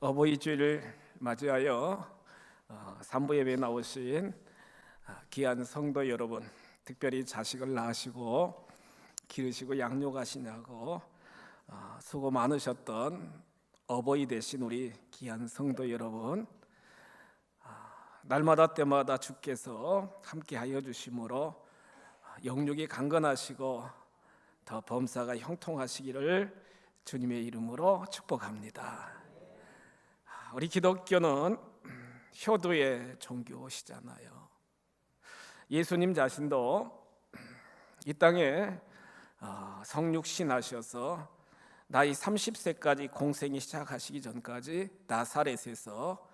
어버이 주일을 맞이하여 산부 예배에 나오신 귀한 성도 여러분, 특별히 자식을 낳으시고 기르시고 양육하시냐고 수고 많으셨던 어버이 되신 우리 귀한 성도 여러분, 날마다 때마다 주께서 함께하여 주심으로 영육이 강건하시고 더 범사가 형통하시기를 주님의 이름으로 축복합니다. 우리 기독교는 효도의 종교시잖아요. 예수님 자신도 이 땅에 성육신하셔서 나이 30세까지 공생이 시작하시기 전까지 나사렛에서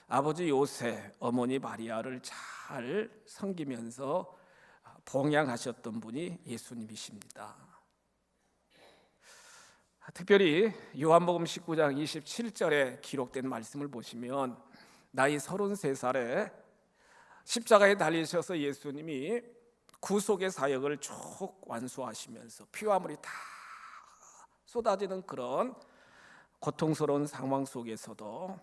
아버지 요셉, 어머니 마리아를 잘 섬기면서 봉양하셨던 분이 예수님이십니다. 특별히 요한복음 19장 27절에 기록된 말씀을 보시면 나이 33살에 십자가에 달리셔서 예수님이 구속의 사역을 쭉 완수하시면서 피와 물이 다 쏟아지는 그런 고통스러운 상황 속에서도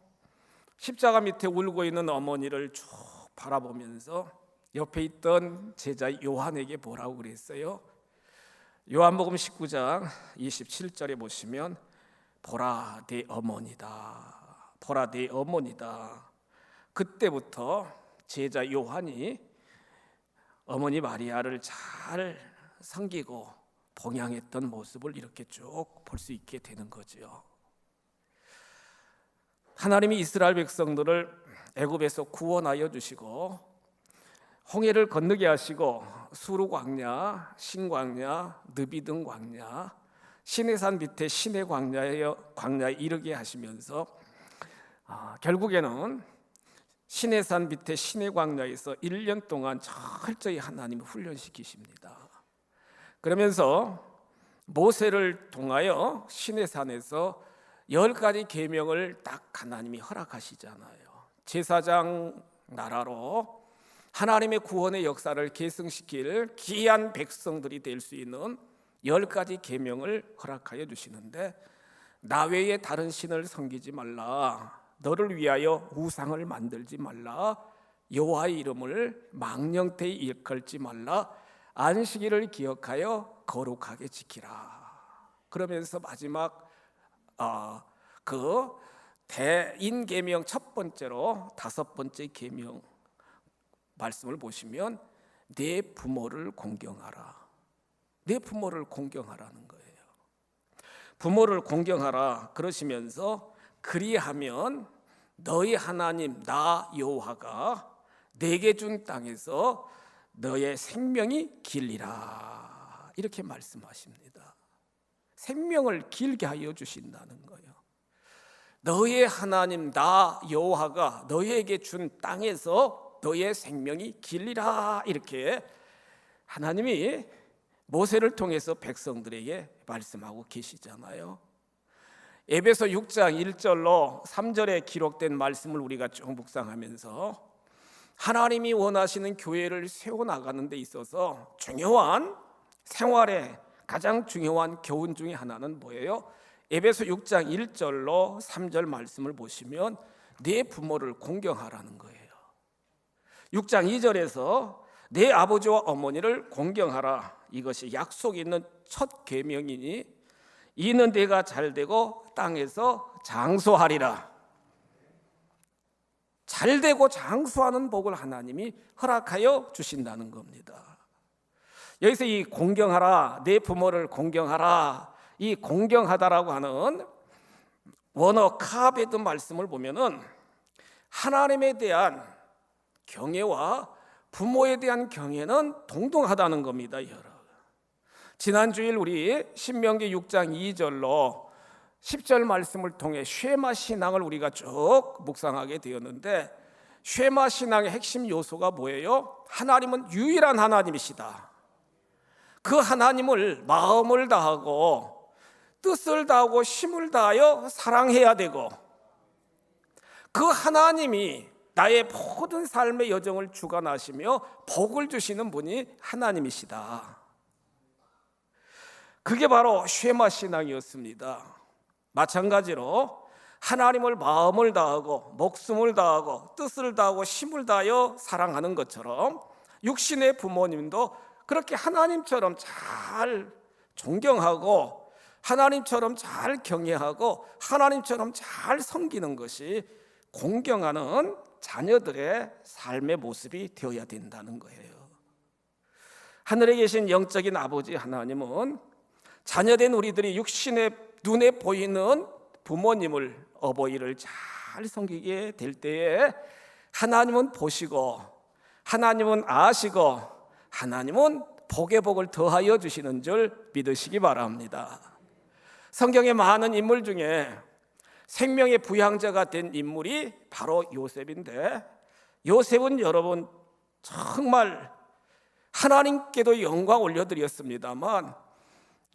십자가 밑에 울고 있는 어머니를 쭉 바라보면서 옆에 있던 제자 요한에게 뭐라고 그랬어요? 요한복음 19장 27절에 보시면 보라 내 어머니다, 보라 내 어머니다. 그때부터 제자 요한이 어머니 마리아를 잘 섬기고 봉양했던 모습을 이렇게 쭉 볼 수 있게 되는 거죠. 하나님이 이스라엘 백성들을 애굽에서 구원하여 주시고 홍해를 건너게 하시고 수르 광야, 신광야, 느비등 광야, 시내산 밑에 시내 광야에 이르게 하시면서 결국에는 시내산 밑에 시내 광야에서 1년 동안 철저히 하나님이 훈련시키십니다. 그러면서 모세를 통하여 시내산에서 10가지 계명을 딱 하나님이 허락하시잖아요. 제사장 나라로 하나님의 구원의 역사를 계승시킬 귀한 백성들이 될 수 있는 10가지 계명을 허락하여 주시는데, 나 외에 다른 신을 섬기지 말라, 너를 위하여 우상을 만들지 말라, 여호와의 이름을 망령되이 일컬지 말라, 안식일을 기억하여 거룩하게 지키라. 그러면서 마지막 그 대인계명 첫 번째로 5번째 계명 말씀을 보시면 내 부모를 공경하라. 내 부모를 공경하라는 거예요. 부모를 공경하라 그러시면서 그리하면 너희 하나님 나 여호와가 내게 준 땅에서 너의 생명이 길리라, 이렇게 말씀하십니다. 생명을 길게 하여 주신다는 거예요. 너의 하나님 나 여호와가 너희에게 준 땅에서 너의 생명이 길리라, 이렇게 하나님이 모세를 통해서 백성들에게 말씀하고 계시잖아요. 에베소 6장 1절로 3절에 기록된 말씀을 우리가 쭉 묵상하면서 하나님이 원하시는 교회를 세워나가는 데 있어서 중요한 생활의 가장 중요한 교훈 중에 하나는 뭐예요? 에베소 6장 1절로 3절 말씀을 보시면 내 부모를 공경하라는 거예요. 6장 2절에서 내 아버지와 어머니를 공경하라, 이것이 약속이 있는 첫 계명이니 이는 내가 잘되고 땅에서 장수하리라. 잘되고 장수하는 복을 하나님이 허락하여 주신다는 겁니다. 여기서 이 공경하라, 내 부모를 공경하라, 이 공경하다라고 하는 원어 카베드 말씀을 보면은 하나님에 대한 경외와 부모에 대한 경외는 동등하다는 겁니다. 지난 주일 우리 신명기 6장 2절로 10절 말씀을 통해 쉐마 신앙을 우리가 쭉 묵상하게 되었는데, 쉐마 신앙의 핵심 요소가 뭐예요? 하나님은 유일한 하나님이시다. 그 하나님을 마음을 다하고 뜻을 다하고 힘을 다하여 사랑해야 되고, 그 하나님이 나의 모든 삶의 여정을 주관하시며 복을 주시는 분이 하나님이시다. 그게 바로 쉐마 신앙이었습니다. 마찬가지로 하나님을 마음을 다하고 목숨을 다하고 뜻을 다하고 힘을 다하여 사랑하는 것처럼 육신의 부모님도 그렇게 하나님처럼 잘 존경하고 하나님처럼 잘 경외하고 하나님처럼 잘 섬기는 것이 공경하는 자녀들의 삶의 모습이 되어야 된다는 거예요. 하늘에 계신 영적인 아버지 하나님은 자녀된 우리들이 육신의 눈에 보이는 부모님을, 어버이를 잘 섬기게 될 때에 하나님은 보시고 하나님은 아시고 하나님은 복의 복을 더하여 주시는 줄 믿으시기 바랍니다. 성경의 많은 인물 중에 생명의 부양자가 된 인물이 바로 요셉인데, 요셉은 여러분 정말 하나님께도 영광 올려드렸습니다만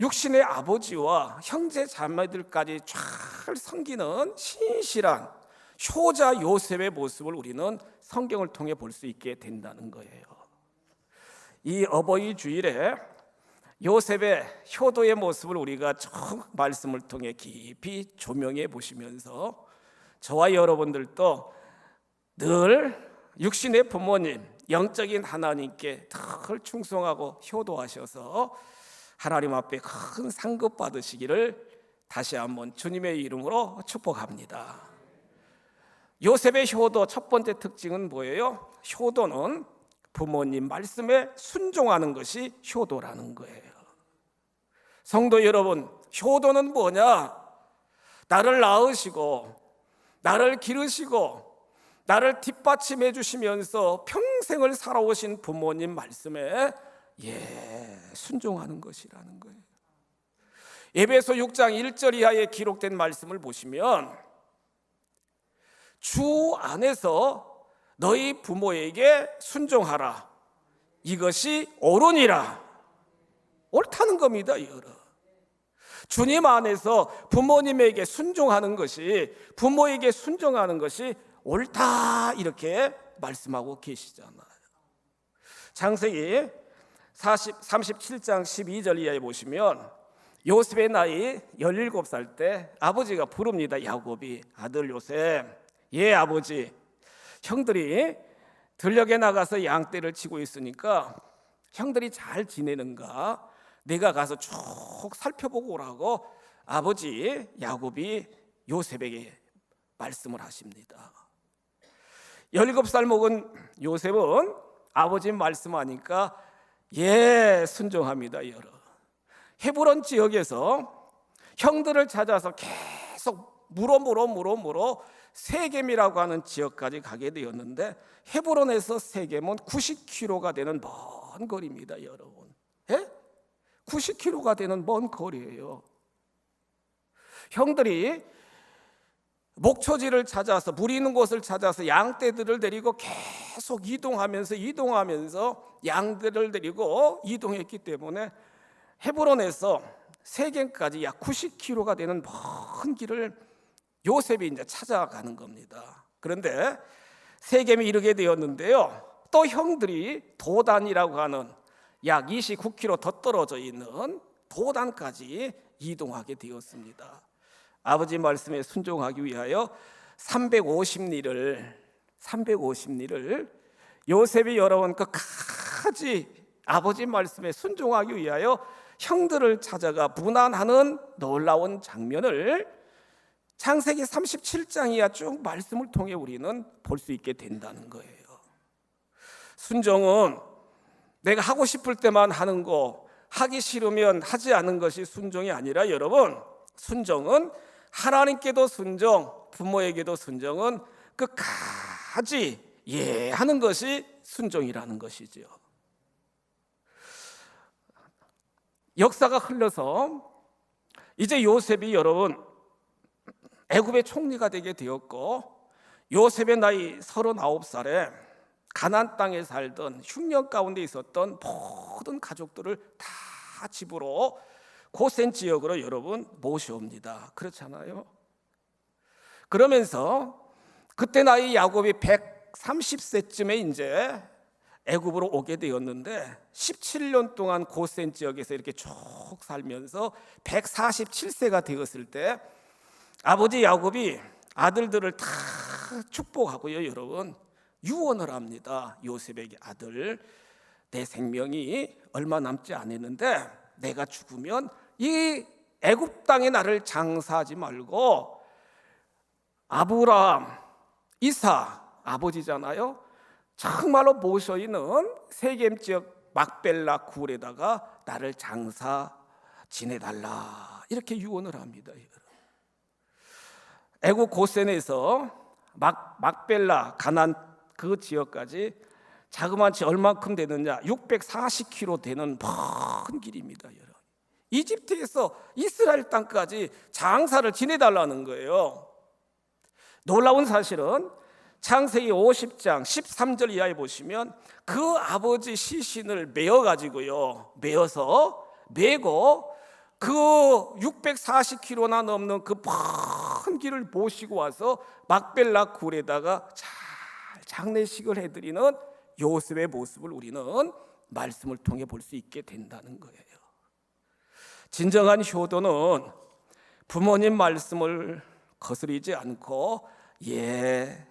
육신의 아버지와 형제 자매들까지 잘 섬기는 신실한 효자 요셉의 모습을 우리는 성경을 통해 볼 수 있게 된다는 거예요. 이 어버이 주일에 요셉의 효도의 모습을 우리가 말씀을 통해 깊이 조명해 보시면서 저와 여러분들도 늘 육신의 부모님, 영적인 하나님께 늘 충성하고 효도하셔서 하나님 앞에 큰 상급 받으시기를 다시 한번 주님의 이름으로 축복합니다. 요셉의 효도 첫 번째 특징은 뭐예요? 효도는 부모님 말씀에 순종하는 것이 효도라는 거예요. 성도 여러분, 효도는 뭐냐? 나를 낳으시고 나를 기르시고 나를 뒷받침해 주시면서 평생을 살아오신 부모님 말씀에 순종하는 것이라는 거예요. 에베소 6장 1절 이하에 기록된 말씀을 보시면 주 안에서 너희 부모에게 순종하라. 이것이 옳으니라. 옳다는 겁니다. 주님 안에서 부모님에게 순종하는 것이, 부모에게 순종하는 것이 옳다, 이렇게 말씀하고 계시잖아요. 창세기 37장 12절 이하에 보시면 요셉의 나이 17살 때 아버지가 부릅니다. 야곱이, 아들 요셉, 아버지, 형들이 들녘에 나가서 양떼를 치고 있으니까 형들이 잘 지내는가 내가 가서 쭉 살펴보고 오라고 아버지 야곱이 요셉에게 말씀을 하십니다. 17살 먹은 요셉은 아버지 말씀하니까 순종합니다. 헤브론 지역에서 형들을 찾아서 계속 물어 세겜이라고 하는 지역까지 가게 되었는데, 헤브론에서 세겜은 90km가 되는 먼 거리입니다. 여러분, 90km가 되는 먼 거리예요. 형들이 목초지를 찾아서, 물 있는 곳을 찾아서 양떼들을 데리고 계속 이동하면서 양들을 데리고 이동했기 때문에 헤브론에서 세겜까지 약 90km가 되는 먼 길을 요셉이 이제 찾아가는 겁니다. 그런데 세겜에 이르게 되었는데요, 또 형들이 도단이라고 하는 약 29km 더 떨어져 있는 도단까지 이동하게 되었습니다. 아버지 말씀에 순종하기 위하여 350리를 요셉이 여러분 끝까지 아버지 말씀에 순종하기 위하여 형들을 찾아가 문안하는 놀라운 장면을 창세기 37장 이하 쭉 말씀을 통해 우리는 볼 수 있게 된다는 거예요. 순종은 내가 하고 싶을 때만 하는 거, 하기 싫으면 하지 않는 것이 순종이 아니라, 여러분, 순종은 하나님께도 순종, 부모에게도 순종은 끝까지 하는 것이 순종이라는 것이죠. 역사가 흘러서 이제 요셉이 여러분 애굽의 총리가 되게 되었고, 요셉의 나이 39살에 가나안 땅에 살던 흉년 가운데 있었던 모든 가족들을 다 집으로 고센 지역으로 여러분 모셔옵니다. 그렇잖아요. 그러면서 그때 나이 야곱이 130세쯤에 이제 애굽으로 오게 되었는데 17년 동안 고센 지역에서 이렇게 쭉 살면서 147세가 되었을 때 아버지 야곱이 아들들을 다 축복하고요, 여러분. 유언을 합니다. 요셉에게 아들, 내 생명이 얼마 남지 않았는데 내가 죽으면 이 애굽 땅에 나를 장사하지 말고 아브라함, 이사 아버지잖아요. 정말로 모셔 있는 세겜 지역 막벨라 굴에다가 나를 장사 지내달라 이렇게 유언을 합니다. 애굽 고센에서 막벨라 가나안 그 지역까지 자그마치 얼마큼 되느냐 640km 되는 먼 길입니다. 여러분. 이집트에서 이스라엘 땅까지 장사를 지내달라는 거예요. 놀라운 사실은 창세기 50장 13절 이하에 보시면 그 아버지 시신을 메고 그 640km나 넘는 그 먼 길을 모시고 와서 막벨라 굴에다가 잘 장례식을 해드리는 요셉의 모습을 우리는 말씀을 통해 볼 수 있게 된다는 거예요. 진정한 효도는 부모님 말씀을 거스르지 않고 예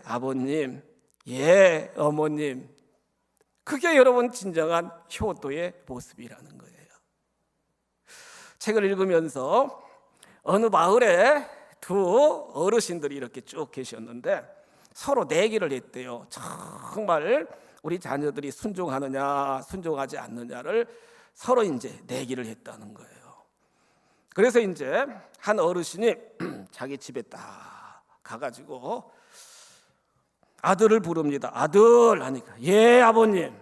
아버님, 예 어머님, 그게 여러분 진정한 효도의 모습이라는 거예요. 책을 읽으면서 어느 마을에 두 어르신들이 이렇게 쭉 계셨는데 서로 내기를 했대요. 정말 우리 자녀들이 순종하느냐 순종하지 않느냐를 서로 이제 내기를 했다는 거예요. 그래서 이제 한 어르신이 자기 집에 딱 가가지고 아들을 부릅니다. 아들 하니까 예 아버님.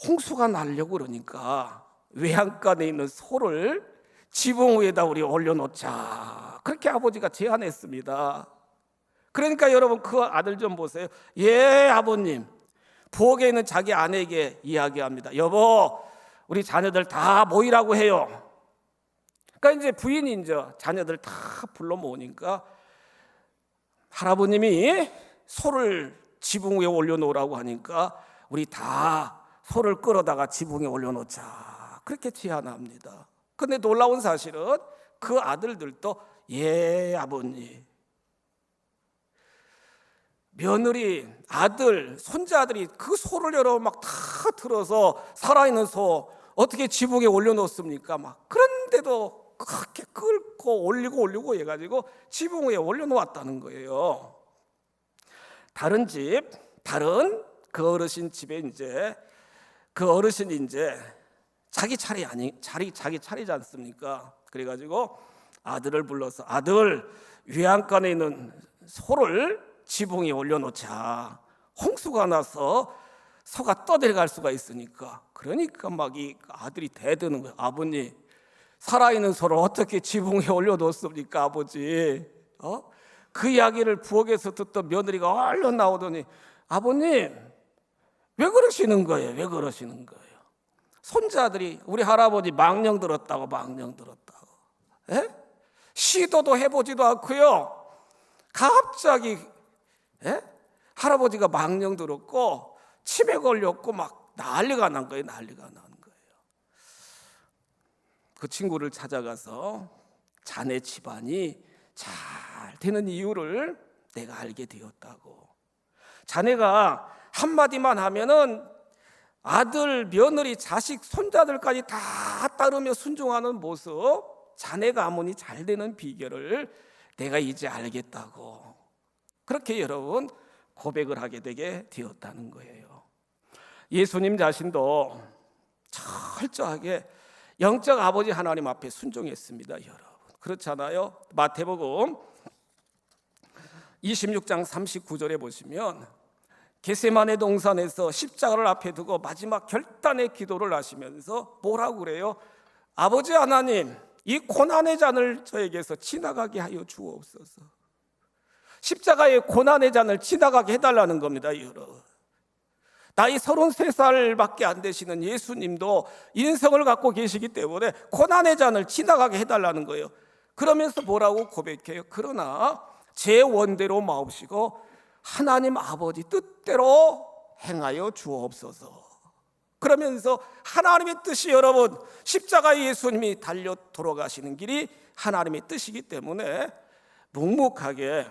홍수가 나려고 그러니까 외양간에 있는 소를 지붕 위에다 우리 올려놓자. 그렇게 아버지가 제안했습니다. 그러니까 여러분 그 아들 좀 보세요. 예 아버님. 부엌에 있는 자기 아내에게 이야기합니다. 여보 우리 자녀들 다 모이라고 해요. 그러니까 이제 부인이 이제 자녀들 다 불러 모으니까 할아버님이 소를 지붕 위에 올려놓으라고 하니까 우리 다 소를 끌어다가 지붕에 올려놓자. 그렇게 제안합니다. 그런데 놀라운 사실은 그 아들들도 예 아버님. 며느리, 아들, 손자들이 그 소를 여러 막 다 들어서 살아있는 소 어떻게 지붕에 올려놓습니까? 막 그런데도 그렇게 끌고 올리고 해가지고 지붕 위에 올려놓았다는 거예요. 다른 그 어르신 집에 이제 그 어르신이 이제 자기 차례지 않습니까? 그래가지고 아들을 불러서 아들 외양간에 있는 소를 지붕에 올려놓자. 홍수가 나서 소가 떠내려갈 수가 있으니까. 그러니까 막 이 아들이 대드는 거예요. 아버님 살아있는 소를 어떻게 지붕에 올려놓습니까 아버지? 그 이야기를 부엌에서 듣던 며느리가 얼른 나오더니 아버님 왜 그러시는 거예요? 왜 그러시는 거예요? 손자들이 우리 할아버지 망령 들었다고. 에? 시도도 해보지도 않고요. 갑자기 할아버지가 망령 들었고 치매 걸렸고 막 난리가 난 거예요. 그 친구를 찾아가서 자네 집안이 잘 되는 이유를 내가 알게 되었다고. 자네가 한마디만 하면은 아들, 며느리, 자식, 손자들까지 다 따르며 순종하는 모습, 자네 가문이 잘 되는 비결을 내가 이제 알겠다고. 그렇게 여러분 고백을 하게 되게 되었다는 거예요. 예수님 자신도 철저하게 영적 아버지 하나님 앞에 순종했습니다. 여러분 그렇잖아요. 마태복음 26장 39절에 보시면 겟세마네 동산에서 십자가를 앞에 두고 마지막 결단의 기도를 하시면서 뭐라고 그래요? 아버지 하나님 이 고난의 잔을 저에게서 지나가게 하여 주옵소서. 십자가의 고난의 잔을 지나가게 해달라는 겁니다. 여러분 나이 33살밖에 안 되시는 예수님도 인성을 갖고 계시기 때문에 고난의 잔을 지나가게 해달라는 거예요. 그러면서 뭐라고 고백해요? 그러나 제 원대로 마옵시고 하나님 아버지 뜻대로 행하여 주옵소서. 그러면서 하나님의 뜻이 여러분 십자가의 예수님이 달려 돌아가시는 길이 하나님의 뜻이기 때문에 묵묵하게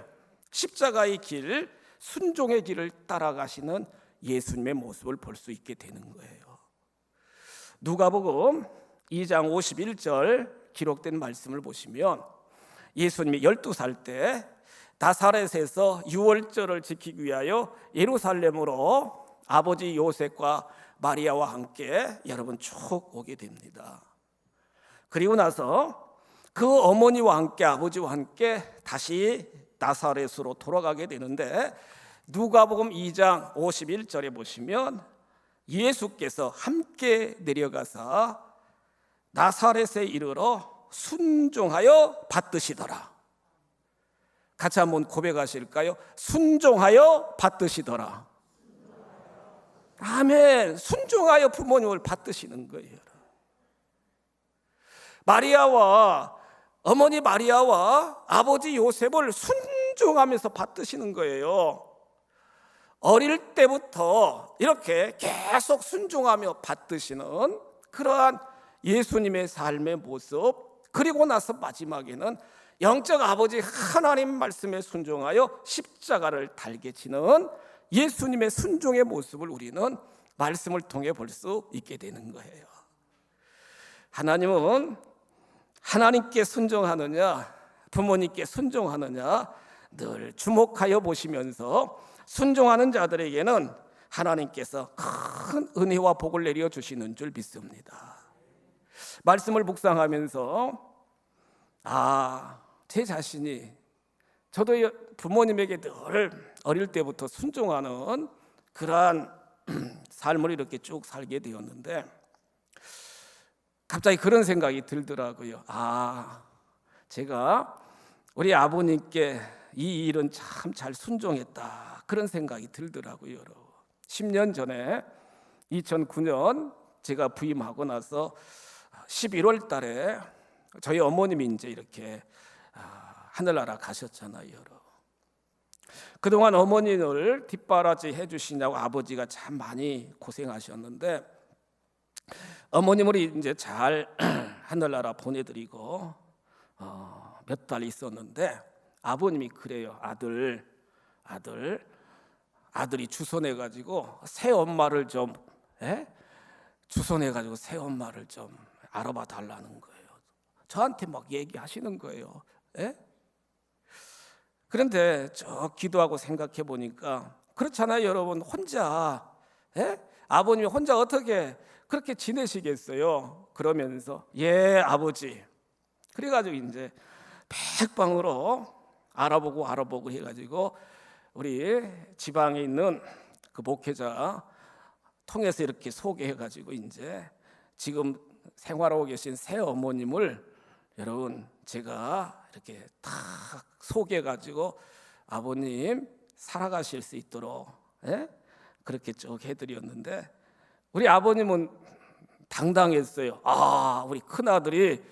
십자가의 길, 순종의 길을 따라가시는 예수님의 모습을 볼 수 있게 되는 거예요. 누가복음 2장 51절 기록된 말씀을 보시면 예수님이 12살 때 나사렛에서 유월절을 지키기 위하여 예루살렘으로 아버지 요셉과 마리아와 함께 여러분 쭉 오게 됩니다. 그리고 나서 그 어머니와 함께 아버지와 함께 다시 나사렛으로 돌아가게 되는데 누가복음 2장 51절에 보시면 예수께서 함께 내려가사 나사렛에 이르러 순종하여 받드시더라. 같이 한번 고백하실까요? 순종하여 받드시더라. 아멘. 순종하여 부모님을 받드시는 거예요. 마리아와 어머니 마리아와 아버지 요셉을 순종하면서 받드시는 거예요. 어릴 때부터 이렇게 계속 순종하며 받드시는 그러한 예수님의 삶의 모습, 그리고 나서 마지막에는 영적 아버지 하나님 말씀에 순종하여 십자가를 달게 지는 예수님의 순종의 모습을 우리는 말씀을 통해 볼 수 있게 되는 거예요. 하나님은 하나님께 순종하느냐 부모님께 순종하느냐 늘 주목하여 보시면서 순종하는 자들에게는 하나님께서 큰 은혜와 복을 내려주시는 줄 믿습니다. 말씀을 묵상하면서 제 자신이 저도 부모님에게 늘 어릴 때부터 순종하는 그러한 삶을 이렇게 쭉 살게 되었는데 갑자기 그런 생각이 들더라고요. 제가 우리 아버님께 이 일은 참 잘 순종했다, 그런 생각이 들더라고요. 10년 전에 2009년 제가 부임하고 나서 11월 달에 저희 어머님이 이제 이렇게 하늘나라 가셨잖아요. 그동안 어머니를 뒷바라지 해주시냐고 아버지가 참 많이 고생하셨는데 어머님을 이제 잘 하늘나라 보내드리고 몇 달 있었는데 아버님이 그래요. 아들이 주선해가지고 새 엄마를 좀 주선해가지고 새 엄마를 좀 알아봐 달라는 거예요. 저한테 막 얘기하시는 거예요. 그런데 저 기도하고 생각해 보니까 그렇잖아요, 여러분. 혼자 아버님이 혼자 어떻게 그렇게 지내시겠어요? 그러면서 아버지. 그래가지고 이제 백방으로 알아보고 해가지고 우리 지방에 있는 그 목회자 통해서 이렇게 소개해가지고 이제 지금 생활하고 계신 새 어머님을 여러분 제가 이렇게 탁 소개해가지고 아버님 살아가실 수 있도록 그렇게 쭉 해드렸는데 우리 아버님은 당당했어요. 우리 큰아들이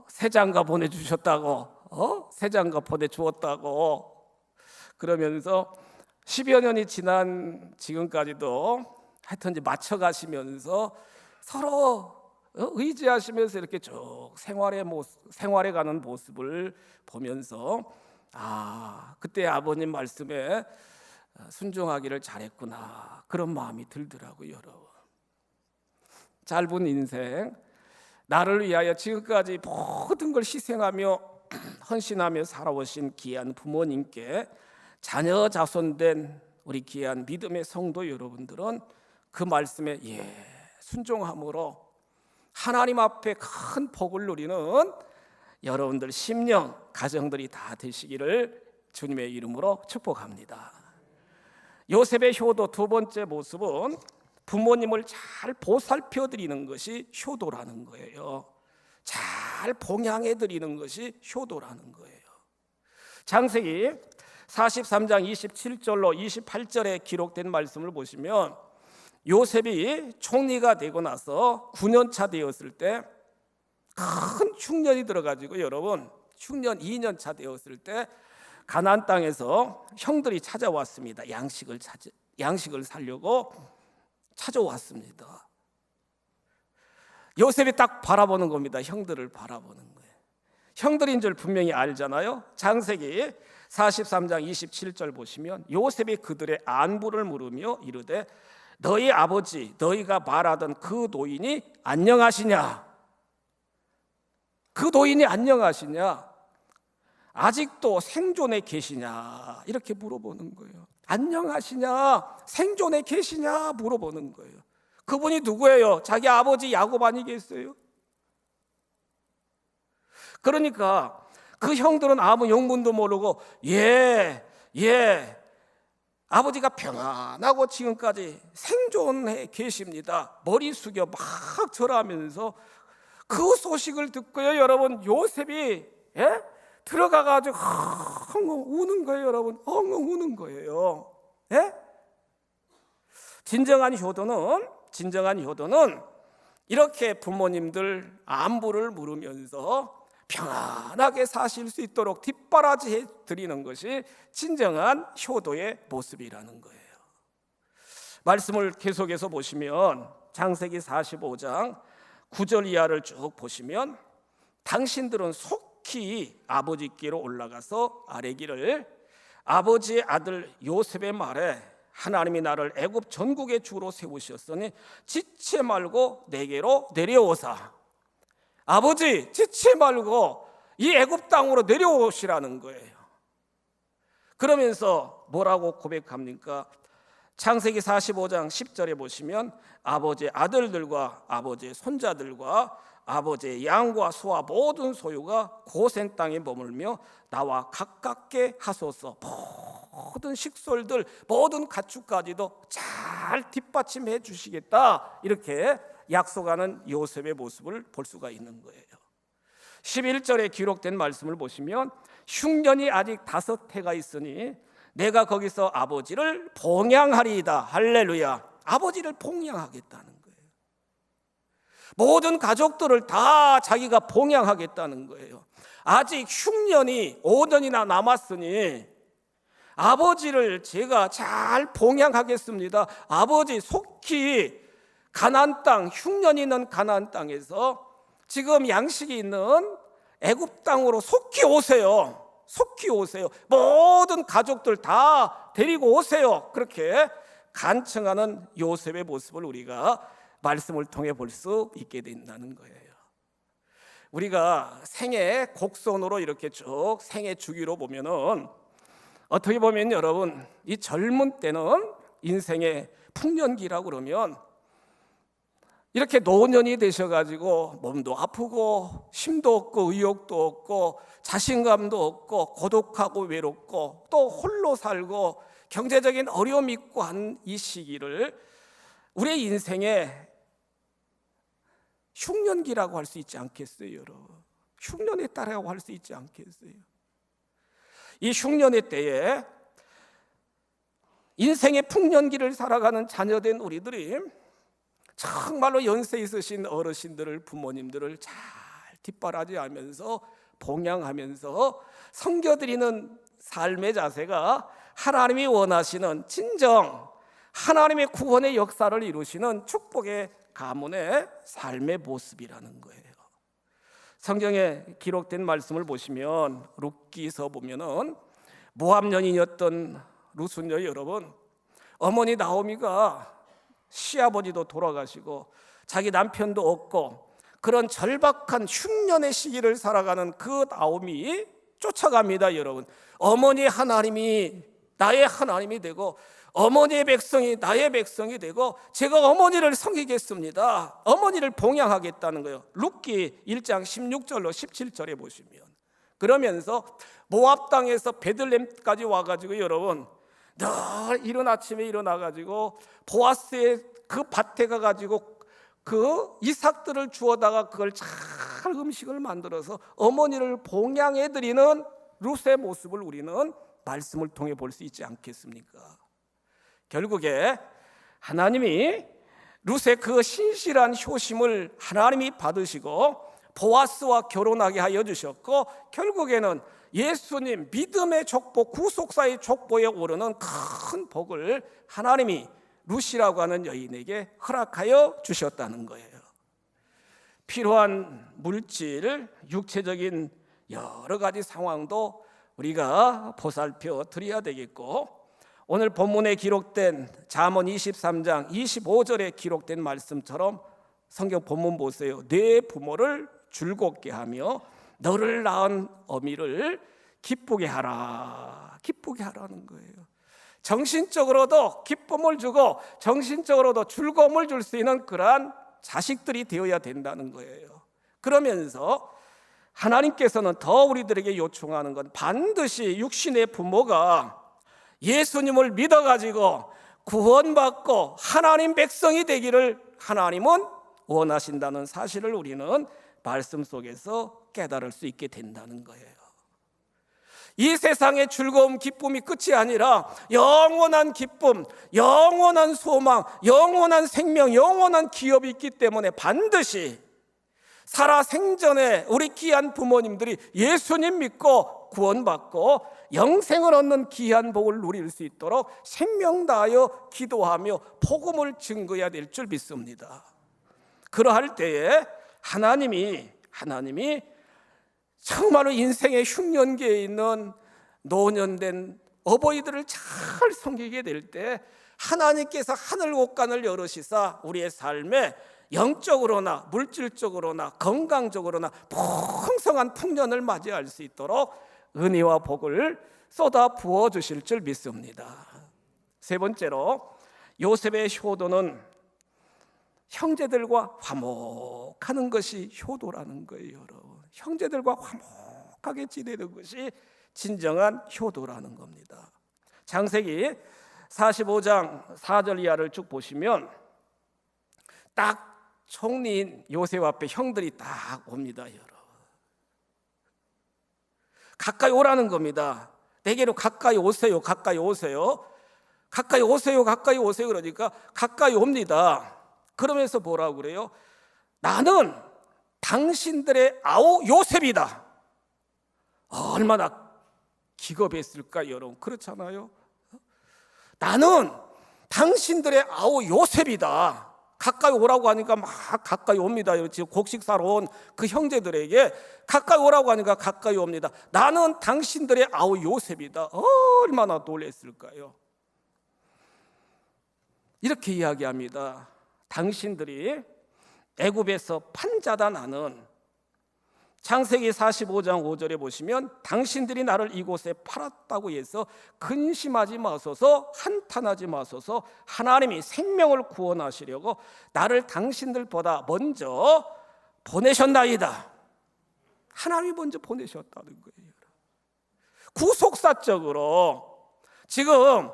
새 장가 보내주셨다고 새 장가 보내주었다고 그러면서 10여 년이 지난 지금까지도 하여튼 이제 맞춰가시면서 서로 의지하시면서 이렇게 쭉 생활해 가는 모습을 보면서 그때 아버님 말씀에 순종하기를 잘했구나, 그런 마음이 들더라고요. 여러분, 짧은 인생 나를 위하여 지금까지 모든 걸 희생하며 헌신하며 살아오신 귀한 부모님께 자녀 자손된 우리 귀한 믿음의 성도 여러분들은 그 말씀에 순종함으로 하나님 앞에 큰 복을 누리는 여러분들 심령 가정들이 다 되시기를 주님의 이름으로 축복합니다. 요셉의 효도 두 번째 모습은 부모님을 잘 보살펴 드리는 것이 효도라는 거예요. 잘 봉양해 드리는 것이 효도라는 거예요. 창세기 43장 27절로 28절에 기록된 말씀을 보시면 요셉이 총리가 되고 나서 9년 차 되었을 때 큰 흉년이 들어가지고 여러분 흉년 2년 차 되었을 때 가나안 땅에서 형들이 찾아왔습니다. 양식을 살려고 찾아왔습니다. 요셉이 딱 바라보는 겁니다. 형들을 바라보는 거예요. 형들인 줄 분명히 알잖아요. 창세기 43장 27절 보시면 요셉이 그들의 안부를 물으며 이르되 너희 아버지 너희가 말하던 그 노인이 안녕하시냐? 그 노인이 안녕하시냐? 아직도 생존에 계시냐? 이렇게 물어보는 거예요. 안녕하시냐? 생존에 계시냐? 물어보는 거예요. 그분이 누구예요? 자기 아버지 야곱 아니겠어요? 그러니까 그 형들은 아무 영문도 모르고 예 아버지가 평안하고 지금까지 생존해 계십니다. 머리 숙여 막 절하면서 그 소식을 듣고요, 여러분, 요셉이 들어가가지고 엉엉 우는 거예요, 여러분. 엉엉 우는 거예요. 진정한 효도는 이렇게 부모님들 안부를 물으면서 평안하게 사실 수 있도록 뒷바라지해 드리는 것이 진정한 효도의 모습이라는 거예요. 말씀을 계속해서 보시면 창세기 45장 9절 이하를 쭉 보시면 당신들은 속히 아버지께로 올라가서 아뢰기를 아버지의 아들 요셉의 말에 하나님이 나를 애굽 전국의 주로 세우셨으니 지체 말고 내게로 내려오사. 아버지, 지체 말고 이 애굽 땅으로 내려오시라는 거예요. 그러면서 뭐라고 고백합니까? 창세기 45장 10절에 보시면 아버지의 아들들과 아버지의 손자들과 아버지의 양과 소와 모든 소유가 고센 땅에 머물며 나와 가깝게 하소서. 모든 식솔들, 모든 가축까지도 잘 뒷받침해 주시겠다, 이렇게 약속하는 요셉의 모습을 볼 수가 있는 거예요. 11절에 기록된 말씀을 보시면 흉년이 아직 5해가 있으니 내가 거기서 아버지를 봉양하리이다. 할렐루야. 아버지를 봉양하겠다는 거예요. 모든 가족들을 다 자기가 봉양하겠다는 거예요. 아직 흉년이 5년이나 남았으니 아버지를 제가 잘 봉양하겠습니다. 아버지 속히 가나안 땅, 흉년이 있는 가나안 땅에서 지금 양식이 있는 애굽 땅으로 속히 오세요. 속히 오세요. 모든 가족들 다 데리고 오세요. 그렇게 간청하는 요셉의 모습을 우리가 말씀을 통해 볼 수 있게 된다는 거예요. 우리가 생애 곡선으로 이렇게 쭉 생애 주기로 보면은 어떻게 보면 여러분, 이 젊은 때는 인생의 풍년기라고 그러면 이렇게 노년이 되셔가지고 몸도 아프고 힘도 없고 의욕도 없고 자신감도 없고 고독하고 외롭고 또 홀로 살고 경제적인 어려움이 있고 한 이 시기를 우리의 인생의 흉년기라고 할 수 있지 않겠어요, 여러분? 흉년의 때라고 할 수 있지 않겠어요? 이 흉년의 때에 인생의 풍년기를 살아가는 자녀된 우리들이 정말로 연세 있으신 어르신들을, 부모님들을 잘 뒷바라지하면서 봉양하면서 섬겨드리는 삶의 자세가 하나님이 원하시는 진정 하나님의 구원의 역사를 이루시는 축복의 가문의 삶의 모습이라는 거예요. 성경에 기록된 말씀을 보시면 룻기서 보면은 모압 여인이었던 룻은요, 여러분, 어머니 나오미가 시아버지도 돌아가시고 자기 남편도 없고 그런 절박한 흉년의 시기를 살아가는 그 나오미 쫓아갑니다, 여러분. 어머니 하나님이 나의 하나님이 되고 어머니의 백성이 나의 백성이 되고 제가 어머니를 섬기겠습니다. 어머니를 봉양하겠다는 거예요. 룻기 1장 16절로 17절에 보시면 그러면서 모압 땅에서 베들레헴까지 와가지고 여러분 늘 이른 아침에 일어나가지고 보아스의 그 밭에 가가지고 그 이삭들을 주워다가 그걸 잘 음식을 만들어서 어머니를 봉양해드리는 룻의 모습을 우리는 말씀을 통해 볼 수 있지 않겠습니까? 결국에 하나님이 룻의 그 신실한 효심을 하나님이 받으시고 보아스와 결혼하게 하여 주셨고 결국에는 예수님 믿음의 족보, 구속사의 족보에 오르는 큰 복을 하나님이 룻이라고 하는 여인에게 허락하여 주셨다는 거예요. 필요한 물질, 육체적인 여러 가지 상황도 우리가 보살펴 드려야 되겠고, 오늘 본문에 기록된 잠언 23장 25절에 기록된 말씀처럼 성경 본문 보세요. 내 부모를 즐겁게 하며 너를 낳은 어미를 기쁘게 하라. 기쁘게 하라는 거예요. 정신적으로도 기쁨을 주고 정신적으로도 즐거움을 줄 수 있는 그러한 자식들이 되어야 된다는 거예요. 그러면서 하나님께서는 더 우리들에게 요청하는 건 반드시 육신의 부모가 예수님을 믿어가지고 구원받고 하나님 백성이 되기를 하나님은 원하신다는 사실을 우리는 말씀 속에서 깨달을 수 있게 된다는 거예요. 이 세상의 즐거움, 기쁨이 끝이 아니라 영원한 기쁨, 영원한 소망, 영원한 생명, 영원한 기업이 있기 때문에 반드시 살아 생전에 우리 귀한 부모님들이 예수님 믿고 구원받고 영생을 얻는 귀한 복을 누릴 수 있도록 생명 다하여 기도하며 복음을 증거해야 될 줄 믿습니다. 그러할 때에 하나님이 정말로 인생의 흉년기에 있는 노년된 어버이들을 잘 섬기게 될 때 하나님께서 하늘 곳간을 열으시사 우리의 삶에 영적으로나 물질적으로나 건강적으로나 풍성한 풍년을 맞이할 수 있도록 은혜와 복을 쏟아 부어 주실 줄 믿습니다. 세 번째로 요셉의 효도는 형제들과 화목하는 것이 효도라는 거예요, 여러분. 형제들과 화목하게 지내는 것이 진정한 효도라는 겁니다. 창세기 45장 4절 이하를 쭉 보시면 딱 총리인 요셉 앞에 형들이 딱 옵니다, 여러분. 가까이 오라는 겁니다. 내게로 가까이 오세요, 가까이 오세요, 가까이 오세요, 가까이 오세요. 그러니까 가까이 옵니다. 그러면서 뭐라고 그래요? 나는 당신들의 아우 요셉이다. 얼마나 기겁했을까, 여러분. 그렇잖아요. 나는 당신들의 아우 요셉이다. 가까이 오라고 하니까 막 가까이 옵니다. 지금 곡식 사러 온 그 형제들에게 가까이 오라고 하니까 가까이 옵니다. 나는 당신들의 아우 요셉이다. 얼마나 놀랐을까요? 이렇게 이야기합니다. 당신들이 애굽에서 판자다 나는, 창세기 45장 5절에 보시면 당신들이 나를 이곳에 팔았다고 해서 근심하지 마소서, 한탄하지 마소서. 하나님이 생명을 구원하시려고 나를 당신들보다 먼저 보내셨나이다. 하나님이 먼저 보내셨다는 거예요. 구속사적으로 지금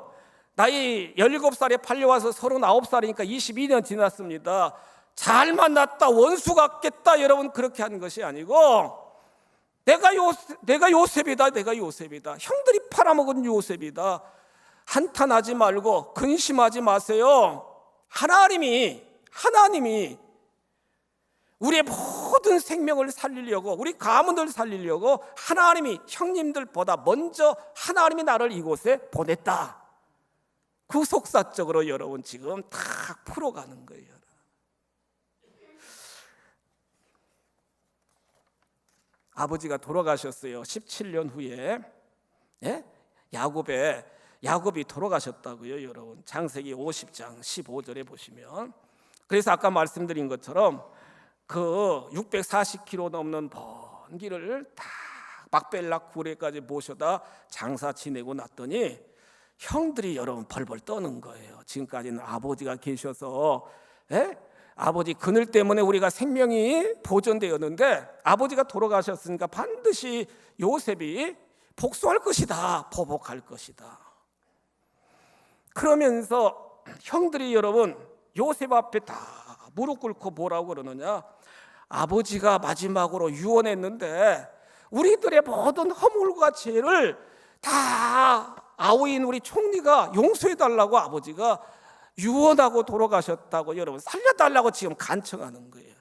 나이 17살에 팔려와서 39살이니까 22년 지났습니다. 잘 만났다, 원수 같겠다, 여러분, 그렇게 하는 것이 아니고 내가 요셉이다, 내가 요셉이다, 형들이 팔아먹은 요셉이다. 한탄하지 말고 근심하지 마세요. 하나님이 우리의 모든 생명을 살리려고, 우리 가문을 살리려고 하나님이 형님들보다 먼저 하나님이 나를 이곳에 보냈다. 구속사적으로 여러분 지금 다 풀어가는 거예요. 아버지가 돌아가셨어요. 17년 후에. 예? 야곱이 돌아가셨다고요, 여러분. 창세기 50장 15절에 보시면. 그래서 아까 말씀드린 것처럼 그 640km 넘는 먼 길을 다 막벨라 구레까지 모셔다 장사 지내고 났더니 형들이 여러분 벌벌 떠는 거예요. 지금까지는 아버지가 계셔서, 예? 아버지 그늘 때문에 우리가 생명이 보존되었는데 아버지가 돌아가셨으니까 반드시 요셉이 복수할 것이다, 보복할 것이다. 그러면서 형들이 여러분 요셉 앞에 다 무릎 꿇고 뭐라고 그러느냐? 아버지가 마지막으로 유언했는데 우리들의 모든 허물과 죄를 다 아우인 우리 총리가 용서해달라고 아버지가 유언하고 돌아가셨다고 여러분 살려달라고 지금 간청하는 거예요.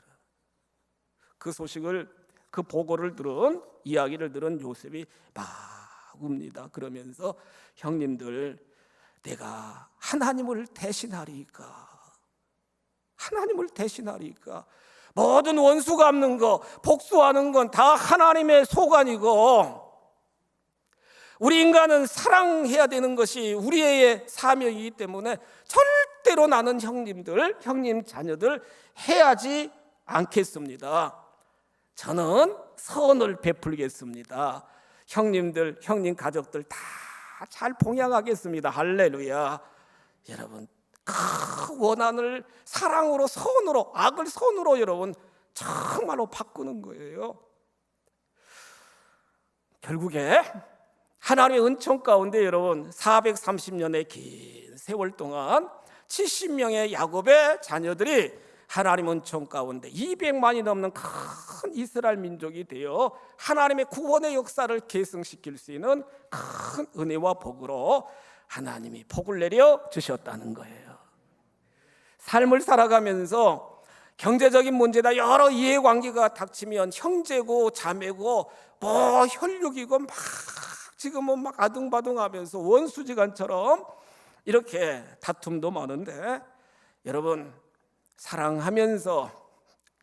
그 소식을, 그 보고를 들은, 이야기를 들은 요셉이 막 웁니다. 그러면서 형님들, 내가 하나님을 대신하리까 모든 원수 갚는 거, 복수하는 건 다 하나님의 소관이고, 우리 인간은 사랑해야 되는 것이 우리의 사명이기 때문에 절대로 나는 형님 자녀들 해하지 않겠습니다. 저는 선을 베풀겠습니다. 형님 가족들 다 잘 봉양하겠습니다. 할렐루야. 여러분, 그 원한을 사랑으로, 선으로, 악을 선으로 여러분 정말로 바꾸는 거예요. 결국에 하나님의 은총 가운데 여러분 430년의 긴 세월 동안 70명의 야곱의 자녀들이 하나님 은총 가운데 200만이 넘는 큰 이스라엘 민족이 되어 하나님의 구원의 역사를 계승시킬 수 있는 큰 은혜와 복으로 하나님이 복을 내려 주셨다는 거예요. 삶을 살아가면서 경제적인 문제다 여러 이해관계가 닥치면 형제고 자매고 뭐 혈육이고 막 지금은 막 아둥바둥하면서 원수지간처럼 이렇게 다툼도 많은데, 여러분 사랑하면서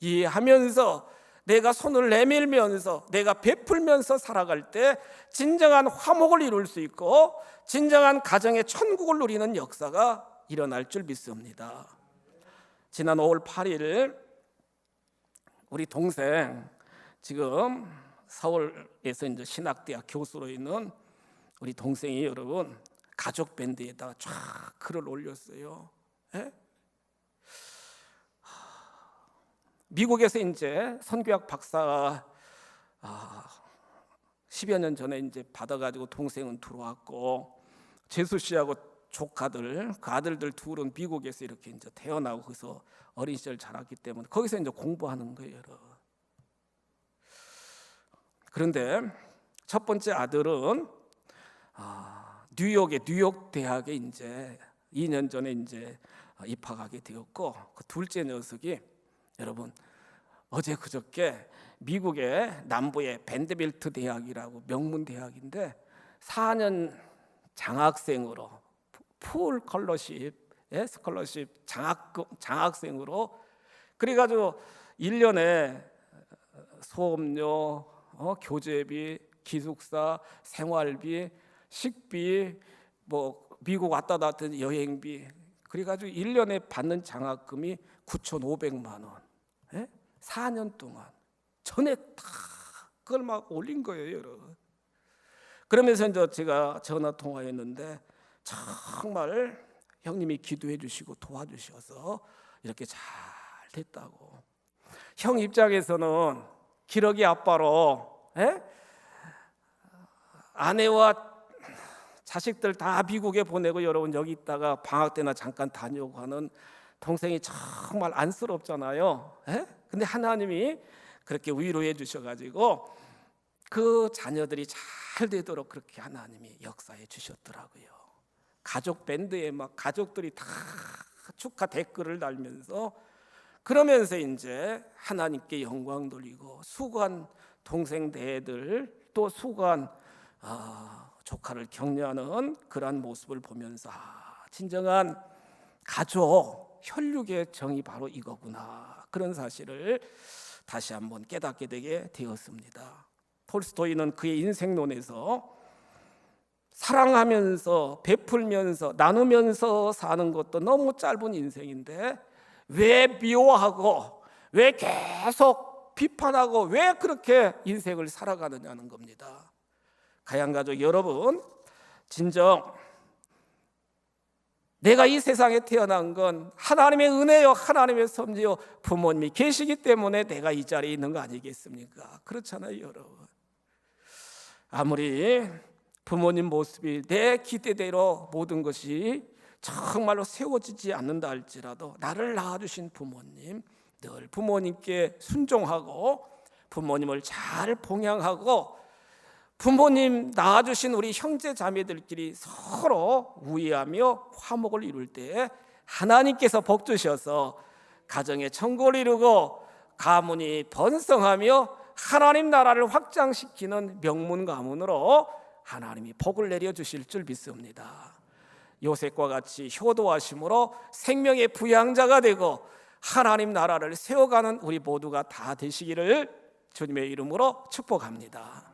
이해하면서 내가 손을 내밀면서 내가 베풀면서 살아갈 때 진정한 화목을 이룰 수 있고 진정한 가정의 천국을 누리는 역사가 일어날 줄 믿습니다. 지난 5월 8일 우리 동생, 지금 서울에서 이제 신학대학 교수로 있는 우리 동생이 여러분 가족 밴드에다가 쫙 글을 올렸어요. 예? 미국에서 이제 선교학 박사 10여 년 전에 이제 받아가지고 동생은 들어왔고, 재수 씨하고 조카들, 그 아들들 둘은 미국에서 이렇게 이제 태어나고 거기서 어린 시절 자랐기 때문에 거기서 이제 공부하는 거예요. 그런데 첫 번째 아들은 뉴욕 대학에 이제 2년 전에 이제 입학하게 되었고, 그 둘째 녀석이 여러분 어제 그저께 미국의 남부의 밴드빌트 대학이라고 명문 대학인데 4년 장학생으로 풀 스컬러십 장학생으로 그래가지고 1년에 수업료, 교재비, 기숙사, 생활비, 식비, 뭐 미국 왔다 갔다 여행비, 그래가지고 1년에 받는 장학금이 9,500만 원. 4년 동안 전액 다 그걸 막 올린 거예요, 여러분. 그러면서 이제 제가 전화 통화했는데 정말 형님이 기도해 주시고 도와주셔서 이렇게 잘 됐다고. 형 입장에서는 기러기 아빠로 아내와 자식들 다 미국에 보내고 여러분 여기 있다가 방학 때나 잠깐 다녀오고 하는 동생이 정말 안쓰럽잖아요. 근데 하나님이 그렇게 위로해 주셔가지고 그 자녀들이 잘 되도록 그렇게 하나님이 역사해 주셨더라고요. 가족 밴드에 막 가족들이 다 축하 댓글을 달면서, 그러면서 이제 하나님께 영광 돌리고 수고한 동생 대들 또 수고한 조카를 격려하는 그러한 모습을 보면서 진정한 가족 혈육의 정이 바로 이거구나, 그런 사실을 다시 한번 깨닫게 되게 되었습니다. 톨스토이는 그의 인생론에서 사랑하면서 베풀면서 나누면서 사는 것도 너무 짧은 인생인데 왜 미워하고 왜 계속 비판하고 왜 그렇게 인생을 살아가느냐는 겁니다. 가양가족 여러분, 진정 내가 이 세상에 태어난 건 하나님의 은혜요 하나님의 섭리요 부모님이 계시기 때문에 내가 이 자리에 있는 거 아니겠습니까? 그렇잖아요, 여러분. 아무리 부모님 모습이 내 기대대로 모든 것이 정말로 세워지지 않는다 할지라도 나를 낳아주신 부모님, 늘 부모님께 순종하고 부모님을 잘 봉양하고 부모님 낳아주신 우리 형제 자매들끼리 서로 우애하며 화목을 이룰 때 하나님께서 복 주셔서 가정의 천국을 이루고 가문이 번성하며 하나님 나라를 확장시키는 명문 가문으로 하나님이 복을 내려주실 줄 믿습니다. 요셉과 같이 효도하심으로 생명의 부양자가 되고 하나님 나라를 세워가는 우리 모두가 다 되시기를 주님의 이름으로 축복합니다.